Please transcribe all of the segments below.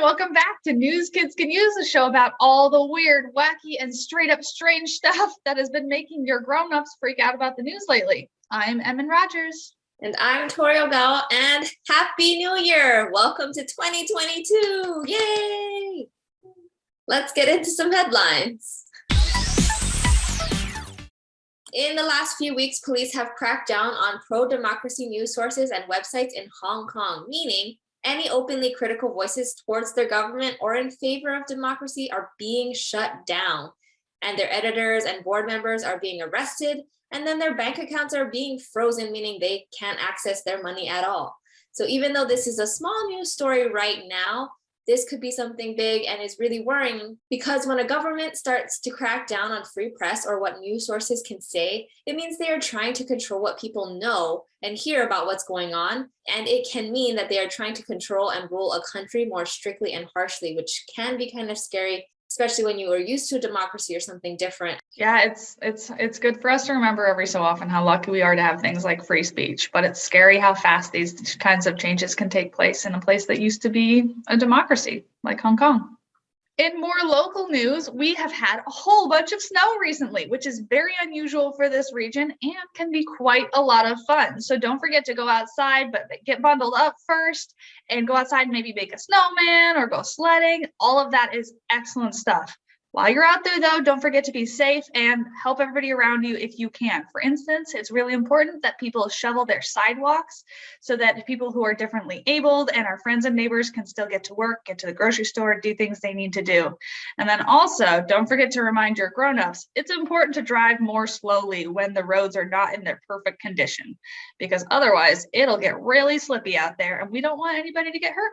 welcome back to News Kids Can Use, a show about all the weird, wacky, and straight up strange stuff that has been making your grown-ups freak out about the news lately. I'm Emin Rogers. And I'm Tori Ogal, and Happy New Year! Welcome to 2022! Yay! Let's get into some headlines. In the last few weeks, police have cracked down on pro-democracy news sources and websites in Hong Kong, meaning any openly critical voices towards their government or in favor of democracy are being shut down, and their editors and board members are being arrested, and then their bank accounts are being frozen, meaning they can't access their money at all. So even though this is a small news story right now, this could be something big and is really worrying, because when a government starts to crack down on free press or what news sources can say, it means they are trying to control what people know and hear about what's going on. And it can mean that they are trying to control and rule a country more strictly and harshly, which can be kind of scary, especially when you are used to a democracy or something different. Yeah, it's good for us to remember every so often how lucky we are to have things like free speech, but it's scary how fast these kinds of changes can take place in a place that used to be a democracy, like Hong Kong. In more local news, we have had a whole bunch of snow recently, which is very unusual for this region and can be quite a lot of fun. So don't forget to go outside, but get bundled up first and go outside and maybe make a snowman or go sledding. All of that is excellent stuff. While you're out there, though, don't forget to be safe and help everybody around you if you can. For instance, it's really important that people shovel their sidewalks so that people who are differently abled and our friends and neighbors can still get to work, get to the grocery store, do things they need to do. And then also, don't forget to remind your grown-ups, it's important to drive more slowly when the roads are not in their perfect condition, because otherwise it'll get really slippy out there and we don't want anybody to get hurt.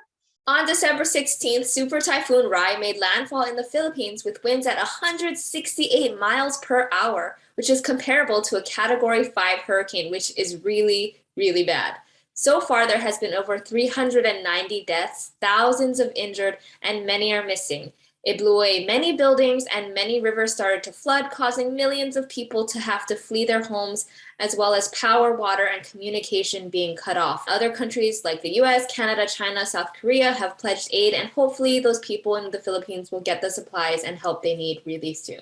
On December 16th, Super Typhoon Rai made landfall in the Philippines with winds at 168 miles per hour, which is comparable to a Category 5 hurricane, which is really, really bad. So far, there has been over 390 deaths, thousands of injured, and many are missing. It blew away many buildings and many rivers started to flood, causing millions of people to have to flee their homes, as well as power, water, and communication being cut off. Other countries like the US, Canada, China, South Korea have pledged aid, and hopefully those people in the Philippines will get the supplies and help they need really soon.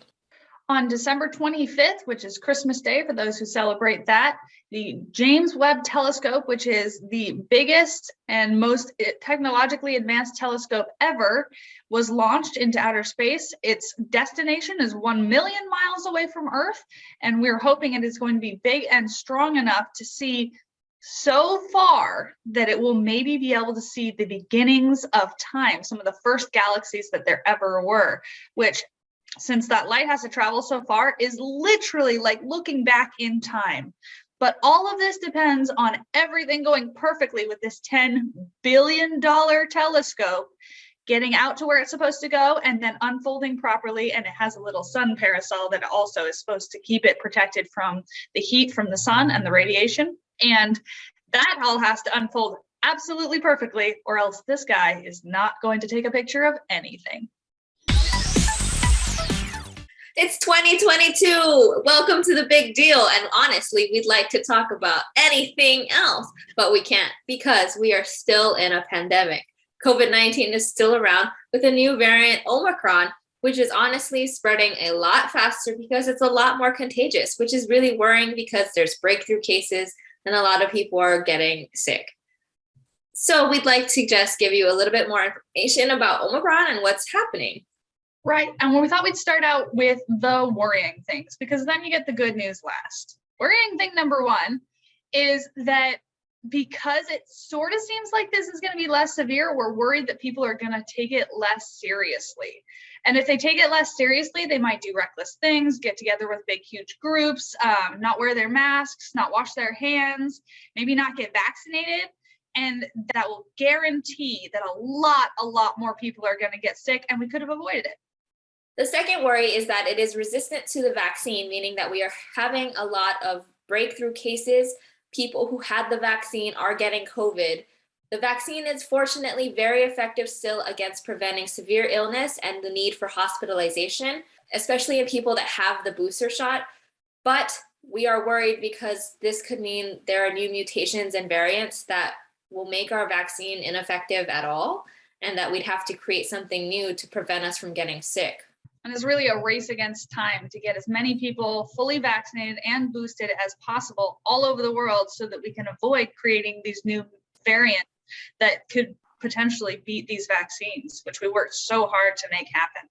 On December 25th, which is Christmas Day for those who celebrate that, the James Webb Telescope, which is the biggest and most technologically advanced telescope ever, was launched into outer space. Its destination is 1 million miles away from Earth, and we're hoping it is going to be big and strong enough to see so far that it will maybe be able to see the beginnings of time, some of the first galaxies that there ever were, which, since that light has to travel so far, is literally like looking back in time. But all of this depends on everything going perfectly with this $10 billion telescope getting out to where it's supposed to go and then unfolding properly. And it has a little sun parasol that also is supposed to keep it protected from the heat from the sun and the radiation. And that all has to unfold absolutely perfectly, or else this guy is not going to take a picture of anything. It's 2022. Welcome to the big deal. And honestly, we'd like to talk about anything else, but we can't because we are still in a pandemic. COVID-19 is still around with a new variant, Omicron, which is honestly spreading a lot faster because it's a lot more contagious, which is really worrying because there's breakthrough cases and a lot of people are getting sick. So we'd like to just give you a little bit more information about Omicron and what's happening. Right. And we thought we'd start out with the worrying things, because then you get the good news last. Worrying thing number one is that because it sort of seems like this is going to be less severe, we're worried that people are going to take it less seriously. And if they take it less seriously, they might do reckless things, get together with big, huge groups, not wear their masks, not wash their hands, maybe not get vaccinated. And that will guarantee that a lot more people are going to get sick, and we could have avoided it. The second worry is that it is resistant to the vaccine, meaning that we are having a lot of breakthrough cases. People who had the vaccine are getting COVID. The vaccine is fortunately very effective still against preventing severe illness and the need for hospitalization, especially in people that have the booster shot. But we are worried because this could mean there are new mutations and variants that will make our vaccine ineffective at all. and that we'd have to create something new to prevent us from getting sick. And it's really a race against time to get as many people fully vaccinated and boosted as possible all over the world so that we can avoid creating these new variants that could potentially beat these vaccines, which we worked so hard to make happen.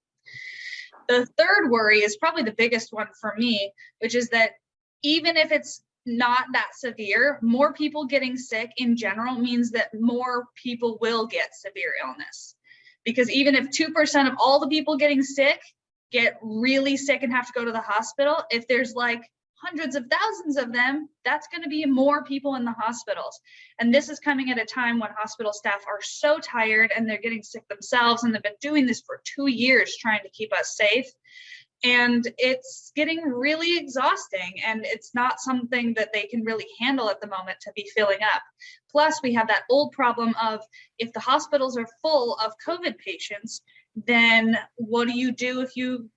The third worry is probably the biggest one for me, which is that even if it's not that severe, more people getting sick in general means that more people will get severe illness. Because even if 2% of all the people getting sick get really sick and have to go to the hospital, if there's like hundreds of thousands of them, that's going to be more people in the hospitals. And this is coming at a time when hospital staff are so tired and they're getting sick themselves, and they've been doing this for 2 years trying to keep us safe. And it's getting really exhausting, and it's not something that they can really handle at the moment to be filling up. Plus, we have that old problem of if the hospitals are full of COVID patients, then what do you do if you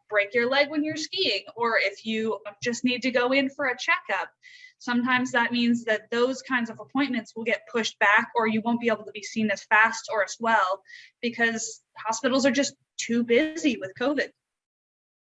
break your leg when you're skiing, or if you just need to go in for a checkup? Sometimes that means that those kinds of appointments will get pushed back, or you won't be able to be seen as fast or as well because hospitals are just too busy with COVID.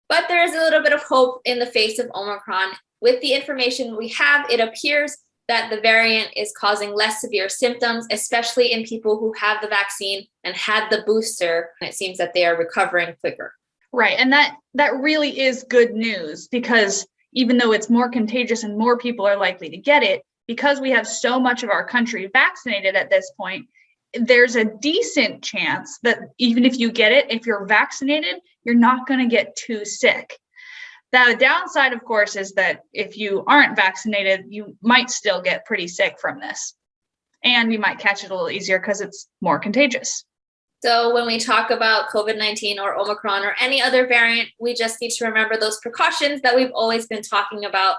But there is a little bit of hope in the face of Omicron. With the information we have, it appears that the variant is causing less severe symptoms, especially in people who have the vaccine and had the booster. And it seems that they are recovering quicker. Right. And that really is good news, because even though it's more contagious and more people are likely to get it, because we have so much of our country vaccinated at this point, there's a decent chance that even if you get it, if you're vaccinated, you're not going to get too sick. The downside, of course, is that if you aren't vaccinated, you might still get pretty sick from this. And you might catch it a little easier because it's more contagious. So when we talk about COVID-19 or Omicron or any other variant, we just need to remember those precautions that we've always been talking about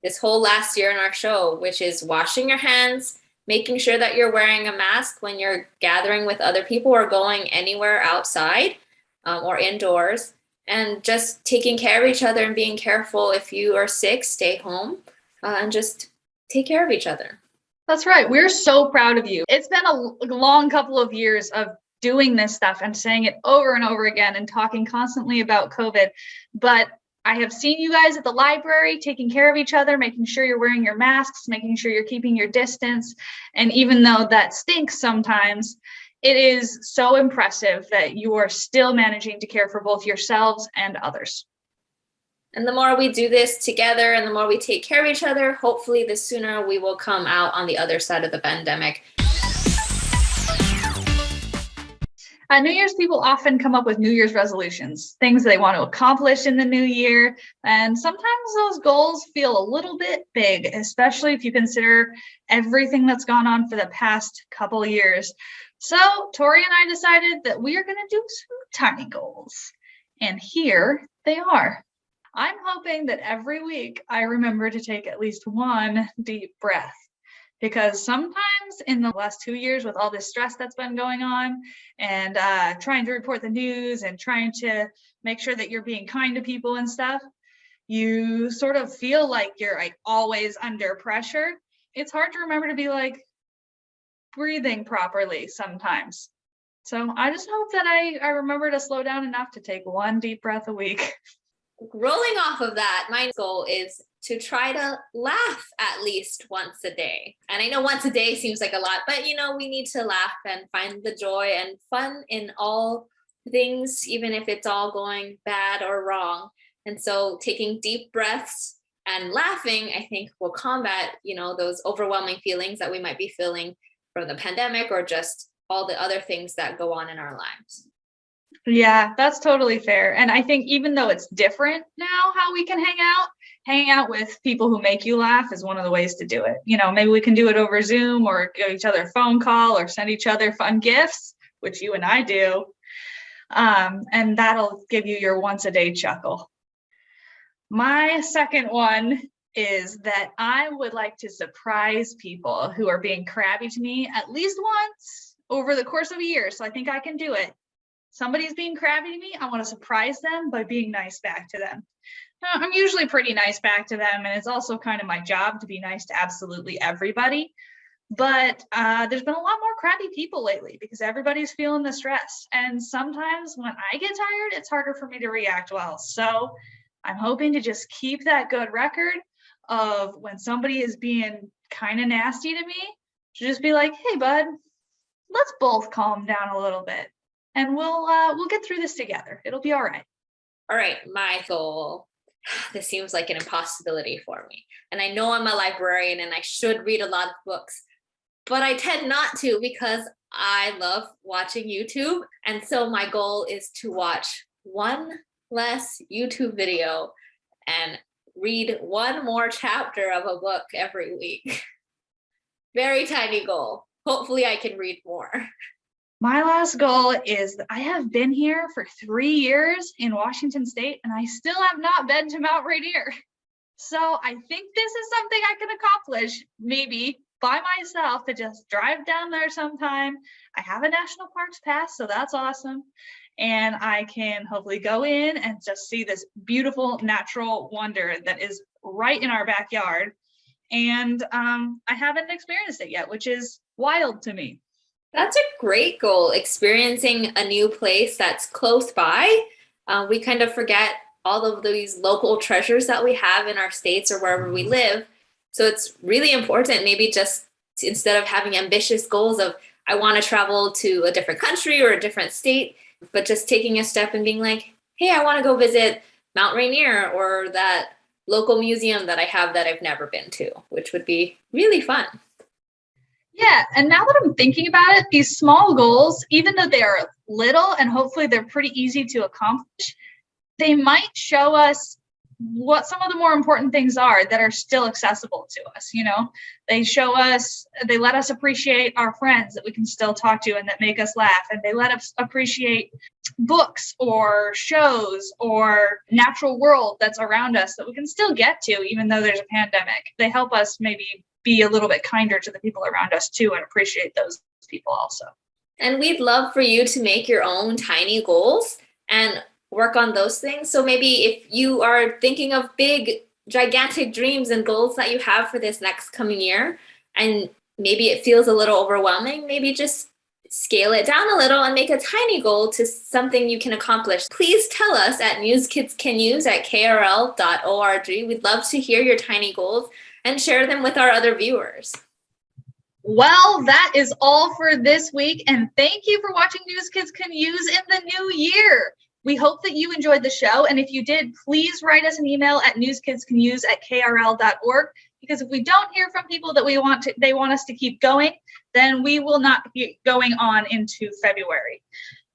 this whole last year in our show, which is washing your hands, making sure that you're wearing a mask when you're gathering with other people or going anywhere outside or indoors, and just taking care of each other and being careful. If you are sick, stay home and just take care of each other. That's right. We're so proud of you. It's been a long couple of years of doing this stuff and saying it over and over again and talking constantly about COVID. But I have seen you guys at the library taking care of each other, making sure you're wearing your masks, making sure you're keeping your distance. And even though that stinks sometimes, it is so impressive that you are still managing to care for both yourselves and others. And the more we do this together and the more we take care of each other, hopefully the sooner we will come out on the other side of the pandemic. New Year's people often come up with New Year's resolutions, things they want to accomplish in the new year. And sometimes those goals feel a little bit big, especially if you consider everything that's gone on for the past couple of years. So Tori and I decided that we are going to do some tiny goals. And here they are. I'm hoping that every week I remember to take at least one deep breath. Because sometimes in the last 2 years with all this stress that's been going on and trying to report the news and trying to make sure that you're being kind to people and stuff, you sort of feel like you're like always under pressure. It's hard to remember to be like breathing properly sometimes. So I just hope that I remember to slow down enough to take one deep breath a week. Rolling off of that, my goal is to try to laugh at least once a day. And I know once a day seems like a lot, but we need to laugh and find the joy and fun in all things, even if it's all going bad or wrong. And so taking deep breaths and laughing, I think, will combat, those overwhelming feelings that we might be feeling from the pandemic or just all the other things that go on in our lives. Yeah, that's totally fair. And I think even though it's different now how we can hanging out with people who make you laugh is one of the ways to do it. Maybe we can do it over Zoom or give each other a phone call or send each other fun gifts, which you and I do. And that'll give you your once a day chuckle. My second one is that I would like to surprise people who are being crabby to me at least once over the course of a year. So I think I can do it. Somebody's being crabby to me, I want to surprise them by being nice back to them. Now, I'm usually pretty nice back to them, and it's also kind of my job to be nice to absolutely everybody. But there's been a lot more crappy people lately because everybody's feeling the stress. And sometimes when I get tired, it's harder for me to react well. So I'm hoping to just keep that good record of when somebody is being kind of nasty to me, to just be like, hey, bud, let's both calm down a little bit and we'll get through this together. It'll be all right. All right, my goal. This seems like an impossibility for me. And I know I'm a librarian and I should read a lot of books, but I tend not to because I love watching YouTube. And so my goal is to watch one less YouTube video and read one more chapter of a book every week. Very tiny goal. Hopefully I can read more. My last goal is that I have been here for 3 years in Washington State, and I still have not been to Mount Rainier. So I think this is something I can accomplish, maybe by myself, to just drive down there sometime. I have a national parks pass, so that's awesome. And I can hopefully go in and just see this beautiful natural wonder that is right in our backyard. And I haven't experienced it yet, which is wild to me. That's a great goal, experiencing a new place that's close by. We kind of forget all of these local treasures that we have in our states or wherever we live. So it's really important, maybe just instead of having ambitious goals of, I want to travel to a different country or a different state, but just taking a step and being like, hey, I want to go visit Mount Rainier or that local museum that I have that I've never been to, which would be really fun. Yeah, and now that I'm thinking about it, these small goals, even though they are little and hopefully they're pretty easy to accomplish, they might show us what some of the more important things are that are still accessible to us. You know, they show us, they let us appreciate our friends that we can still talk to and that make us laugh. And they let us appreciate books or shows or natural world that's around us that we can still get to, even though there's a pandemic. They help us maybe be a little bit kinder to the people around us too and appreciate those people also. And we'd love for you to make your own tiny goals and work on those things. So maybe if you are thinking of big, gigantic dreams and goals that you have for this next coming year, and maybe it feels a little overwhelming, maybe just scale it down a little and make a tiny goal to something you can accomplish. Please tell us at newskidscanuse@krl.org. We'd love to hear your tiny goals and share them with our other viewers. Well, that is all for this week. And thank you for watching News Kids Can Use in the new year. We hope that you enjoyed the show. And if you did, please write us an email at newskidscanuse@krl.org. Because if we don't hear from people that they want us to keep going, then we will not be going on into February.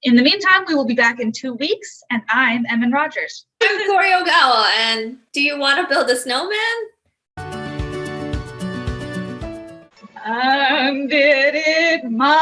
In the meantime, we will be back in 2 weeks. And I'm Emin Rogers. I'm Corey Ogawa. And do you want to build a snowman? And did it my